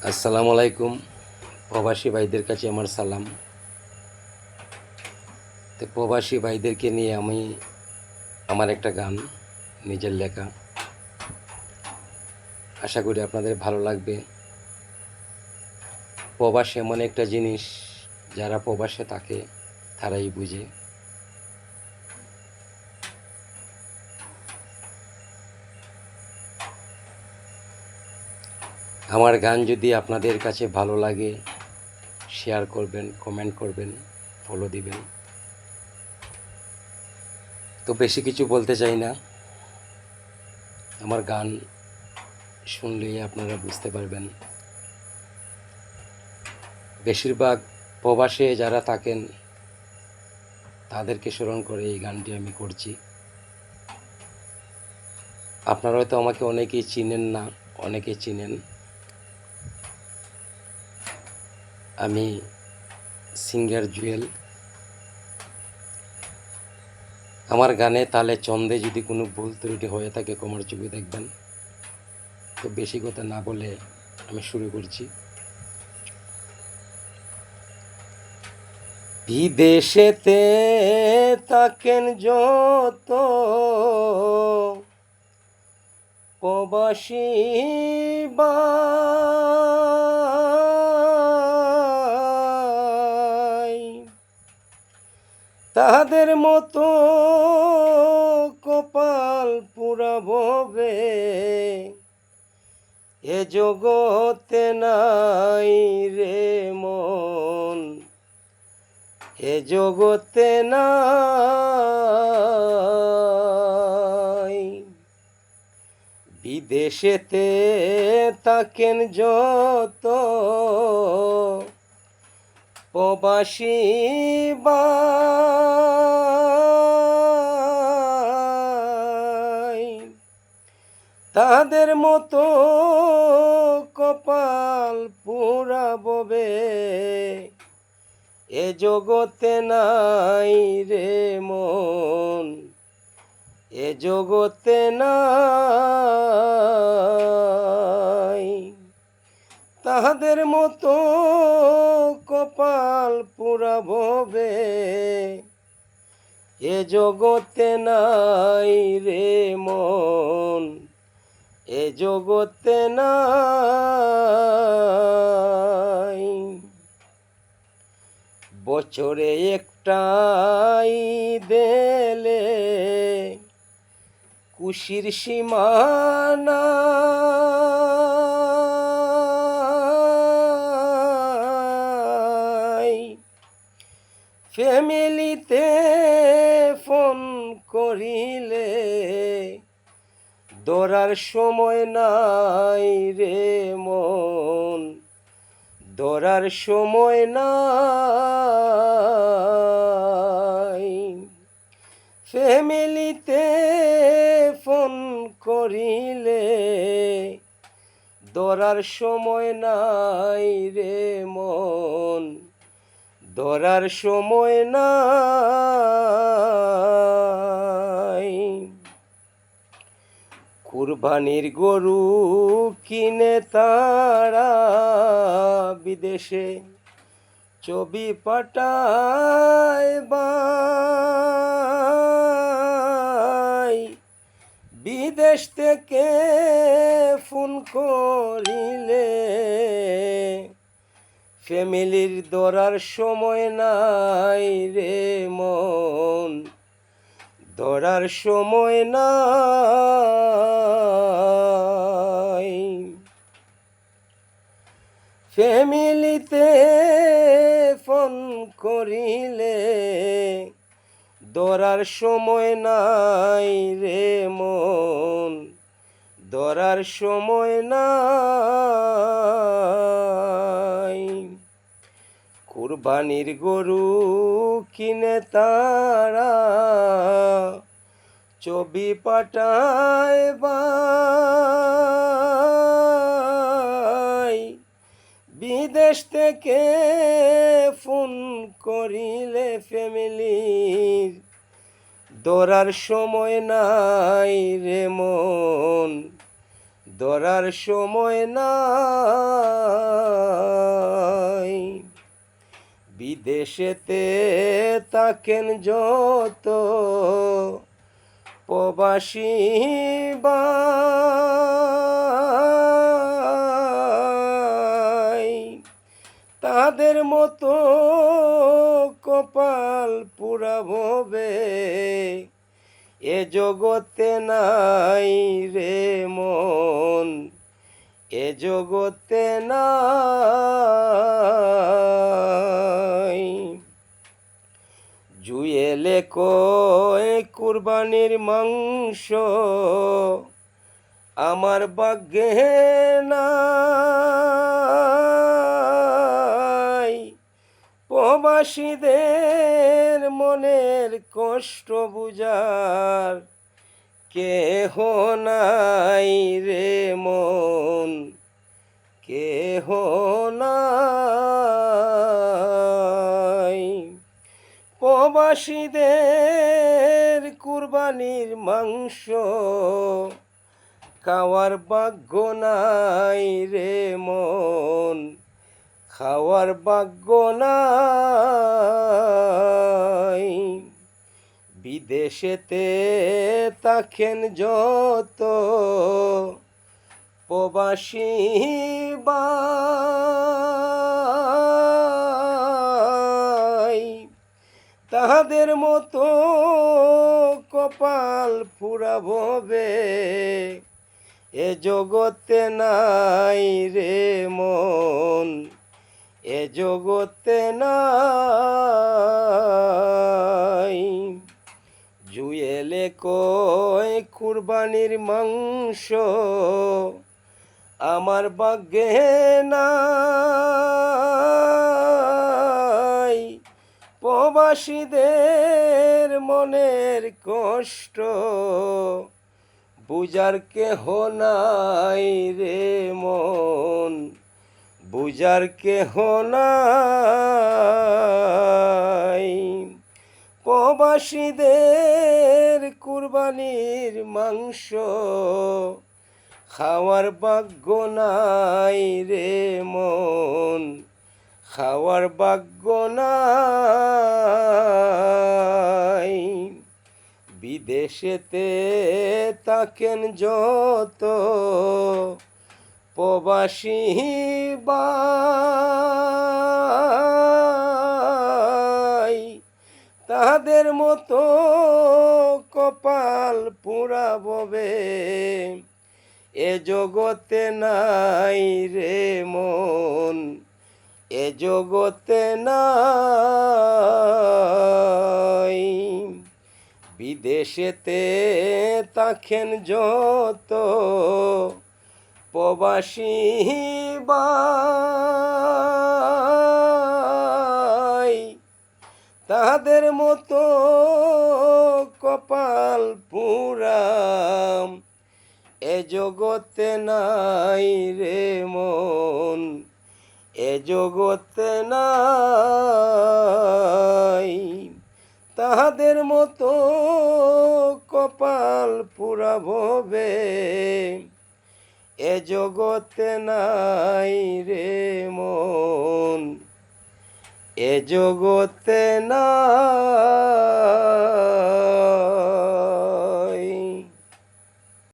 আসসালামু আলাইকুম। প্রবাসী ভাইদের কাছে আমার সালাম। তো প্রবাসী ভাইদেরকে নিয়ে আমি আমার একটা গান নিজের লেখা, আশা করি আপনাদের ভালো লাগবে। প্রবাস এমন একটা জিনিস, যারা প্রবাসে থাকে তারাই বুঝে। আমার গান যদি আপনাদের কাছে ভালো লাগে, শেয়ার করবেন, কমেন্ট করবেন, ফলো দিবেন। তো বেশি কিছু বলতে চাই না, আমার গান শুনলেই আপনারা বুঝতে পারবেন। বেশিরভাগ প্রবাসে যারা থাকেন তাদেরকে স্মরণ করে এই গানটি আমি করছি। আপনারা হয়তো আমাকে অনেকেই চিনেন না, অনেকে চিনেন। আমি সিঙ্গার জুয়েল। আমার গানে তালে ছন্দে যদি কোনো ভুল ত্রুটি হয়ে থাকে ক্ষমার চোখে দেখবেন। তো বেশি কথা না বলে আমি শুরু করছি। বিদেশেতে থাকেন যত প্রবাসী ভাই, তাদের মতো কপাল পুরা ভবে এ জগতে নাই রে মন, এ জগতে নাই। বিদেশেতে থাকেন যত প্রবাসী ভাই, তাদের মতো কপাল পুরা ববে এ জগতে নাই রে মন, এ জগতে নাই। তাহাদের মতো কপাল পুরা ভবে এ জগতে নাই রে মন, এ জগতে নাই। বছরে একটাই দেলে খুশির সীমানা, ফ্যামিলিতে ফোন করিলে ধরার সময় নাই রে মন, ধরার সময় নাই। ফ্যামিলিতে ফোন করিলে ধরার সময় নাই রে মন, ধরার সময় নাই। কুরবানির গরু কিনে তারা বিদেশে ছবি পাঠায় ভাই, বিদেশ থেকে ফোন করিলে ফ্যামিলির ধরার সময় নাই রে মন, ধরার সময় নাই। ফ্যামিলিতে ফোন করিলে ধরার সময় নাই রে মন, ধরার সময় নাই। কুরবানির গরু কিনে তারা ছবি পাঠায় ভাই, বিদেশ থেকে ফোন করিলে ফ্যামিলির ধরার সময় নাই রে মন, ধরার সময় নাই। বিদেশেতে থাকেন যত প্রবাসী ভাই, তাদের মতো কপাল পুরা ভবে এ জগতে নাই রে মন, এ জগতে নাই। জুয়েলে কয় কুরবানির মাংস আমার ভাগ্যে নাই। প্রবাসীদের মনের কষ্ট বুঝার কেহ নাই রে মন, কেহ নাই। প্রবাসীদের কুরবানির মাংস খাওয়ার ভাগ্য নাই রে মন, খাওয়ার ভাগ্য নাই। বিদেশেতে থাকেন যত প্রবাসী ভাই, তাহাদের মতো কপাল পুরা ভবে এ জগতে নাই রে মন, এ জগতে নাই। জুয়েলে কয় কুরবানির মাংস আমার ভাগ্যে নাই। প্রবাসীদের মনের কষ্ট বুঝার কেহ নাই রে মন, বুঝার কেহ নাই। প্রবাসীদের কুরবানির মাংস খাওয়ার ভাগ্য নাই রে মন, খাওয়ার ভাগ্য নাই। বিদেশেতে থাকেন যত প্রবাসী ভাই, তাদের মতো কপাল পুরা ভবে এ জগতে নাই রে মন, এ জগতে নাই। বিদেশেতে থাকেন যত প্রবাসী ভাই, তাদের মতো কপাল পুরাম এ জগতে নাই রে মন, এ জগতে নাই। তাহাদের মতো কপাল পুরা ভবে এ জগতে নাই রে মন, এ জগতে নাই।